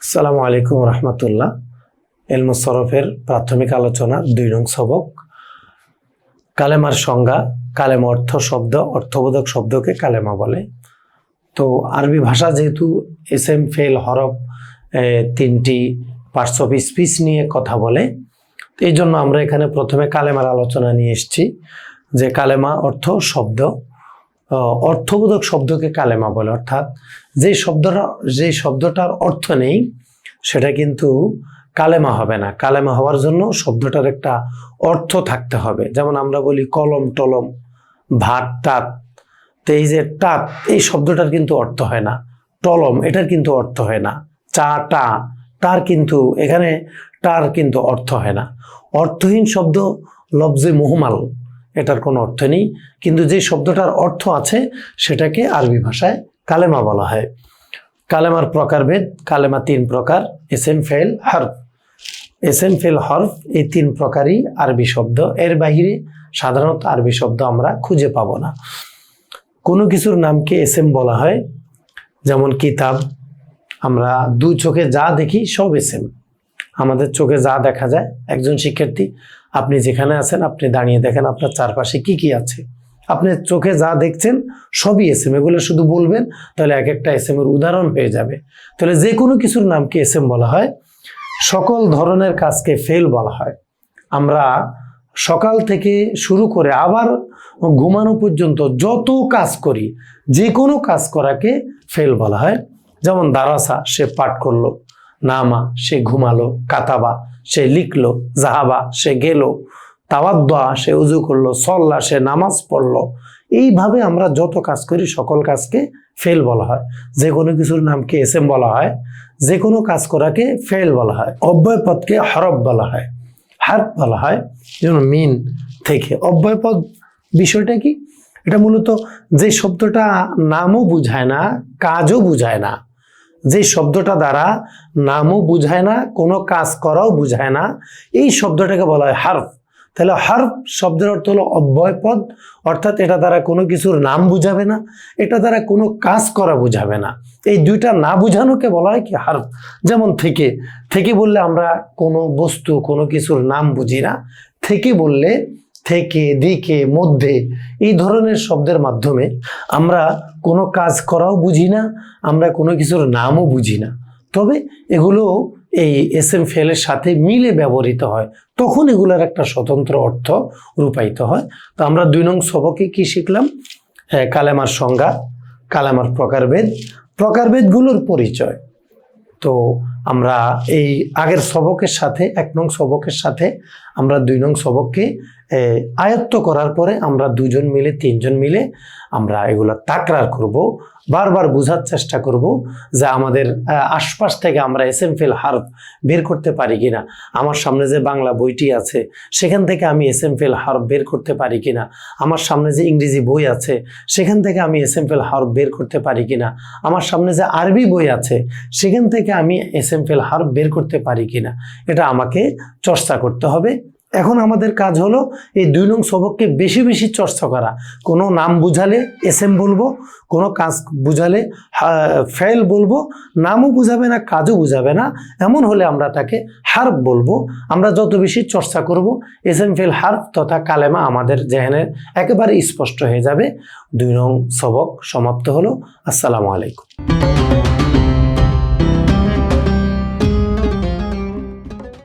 আসসালামু আলাইকুম রহমতুল্লাহ। ইলমুস সরফের প্রাথমিক আলোচনা ২ নং সবক। কালেমার সংজ্ঞা। কালেমা অর্থ শব্দ, অর্থবোধক শব্দকে কালেমা বলে। তো আরবি ভাষা যেহেতু ইসম ফেল হরফ 3টি পার্টস অফ স্পিচ নিয়ে কথা বলে, এই জন্য আমরা এখানে প্রথমে কালেমার আলোচনা নিয়ে এসেছি যে কালেমা অর্থ শব্দ, অর্থবোধক শব্দকে কালেমা বলে। অর্থাৎ যে শব্দটার অর্থ নেই সেটা কিন্তু কালেমা হবে না। কালেমা হওয়ার জন্য শব্দটার একটা অর্থ থাকতে হবে। যেমন আমরা বলি কলম টলম, ভাত টাত। তো এই যে টাত, এই শব্দটার কিন্তু অর্থ হয় না। টলম, এটার কিন্তু অর্থ হয় না। চা টা, তার কিন্তু এখানে টার কিন্তু অর্থ হয় না। অর্থহীন শব্দ লফজে মুহমাল, এটার কোনো অর্থ নেই। কিন্তু যে শব্দটার অর্থ আছে সেটাকে আরবি ভাষায় কালেমা বলা হয়। কালেমার প্রকারভেদ। কালেমা 3 প্রকার: ইসম ফেল হরফ। ইসম ফেল হরফ এই 3 প্রকারই আরবি শব্দ। এর বাহিরে সাধারণত আরবি শব্দ আমরা খুঁজে পাবো না। কোনো কিছুর নামকে ইসম বলা হয়, যেমন কিতাব। আমরা 2 চোখে যা দেখি সব ইসম। আমাদের চোখে যা দেখা যায়, একজন শিক্ষার্থী আপনি যেখানে আছেন, আপনি দাঁড়িয়ে দেখেন আপনার চারপাশে কি কি আছে। আপনি চোখে যা দেখছেন সবই এসএম। এগুলো শুধু বলবেন, তাহলে এক একটা এসএম এর উদাহরণ পেয়ে যাবে। তাহলে যে কোনো কিছুর নামকে এসএম বলা হয়। সকল ধরনের কাজকে ফেল বলা হয়। আমরা সকাল থেকে শুরু করে আবার ঘুমানো পর্যন্ত যত কাজ করি, যে কোনো কাজ করাকে ফেল বলা হয়। যেমন দারাসা, সে পাঠ করলো; নামা, সে ঘুমালো; কাতাবা, সে লিখলো; জাহাবা, সে গেল; তাওয়াদ্দুআ, সে উজু করলো; সল্লা, সে নামাজ পড়লো। এইভাবে আমরা যত কাজ করি সকল কাজকে ফেল বলা হয়। যে কোনো কিছুর নামকে এসএম বলা হয়, যে কোনো কাজ করাকে ফেল বলা হয়। অব্যয় পদকে হরফ বলা হয়, হার্ফ বলা হয়। যেমন মিন থেকে। অব্যয় পদ বিষয়টা কি? এটা মূলত যে শব্দটা নামও বুঝায় না, কাজও বুঝায় না, যে শব্দটা দ্বারা নামও বুঝায় না, কোনো কাজ করাও বুঝায় না, এই শব্দটাকে বলা হয় হার্ফ। তাহলে হার্ফ শব্দের অর্থ হলো অব্যয় পদ। অর্থাৎ এটা দ্বারা কোনো কিছুর নাম বুঝাবে না, এটা দ্বারা কোনো কাজ করা বুঝাবে না। এই দুইটা না বুঝানোকে বলা হয় কি হার্ফ। যেমন থেকে। থেকে বললে আমরা কোনো বস্তু, কোনো কিছুর নাম বুঝি না। থেকে বললে থেকে, দিকে, মধ্যে, এই ধরনের শব্দের মাধ্যমে আমরা কোনো কাজ করাও বুঝি না, আমরা কোনো কিছুর নামও বুঝি না। তবে এগুলো এই এসএম ফেলের সাথে মিলে ব্যবহৃত হয়, তখন এগুলোর একটা স্বতন্ত্র অর্থ রূপায়িত হয়। তো আমরা 2 নং সবকে কি শিখলাম? কালেমার সংজ্ঞা, কালেমার প্রকারভেদ, প্রকারভেদগুলোর পরিচয়। তো আমরা এই আগের সবকের সাথে 1 নং সবকের সাথে আমরা 2 নং সবককে আয়ত্ত করার পরে আমরা 2 জন মিলে 3 জন মিলে আমরা এগুলো তাকরার করব, বারবার বোঝার চেষ্টা করব যে আমাদের আশপাশ থেকে আমরা এসএম ফেল হার্ফ বের করতে পারি কিনা। আমার সামনে যে বাংলা বইটি আছে সেখান থেকে আমি এসএম ফেল হার্ফ বের করতে পারি কিনা। আমার সামনে যে ইংরেজি বই আছে সেখান থেকে আমি এসএম ফেল হার্ফ বের করতে পারি কিনা। আমার সামনে যে আরবি বই আছে সেখান থেকে আমি এসএম ফেল হার্ফ বের করতে পারি কিনা। এটা আমাকে চর্চা করতে হবে। এখন আমাদের কাজ হলো এই 2 নং সবককে বেশি বেশি চর্চা করা। কোনো নাম বুঝালে এসএম বলবো, কোনো কাজ বুঝালে ফেল বলবো। নামও বুঝাবে না, কাজও বুঝাবে না, এমন হলে আমরা তাকে হার্ফ বলবো। আমরা যত বেশি চর্চা করব এসএম ফেল হার্ফ তথা কালেমা আমাদের জেহেনে একেবারে স্পষ্ট হয়ে যাবে। 2 নং সবক সমাপ্ত হলো। আসসালামু আলাইকুম।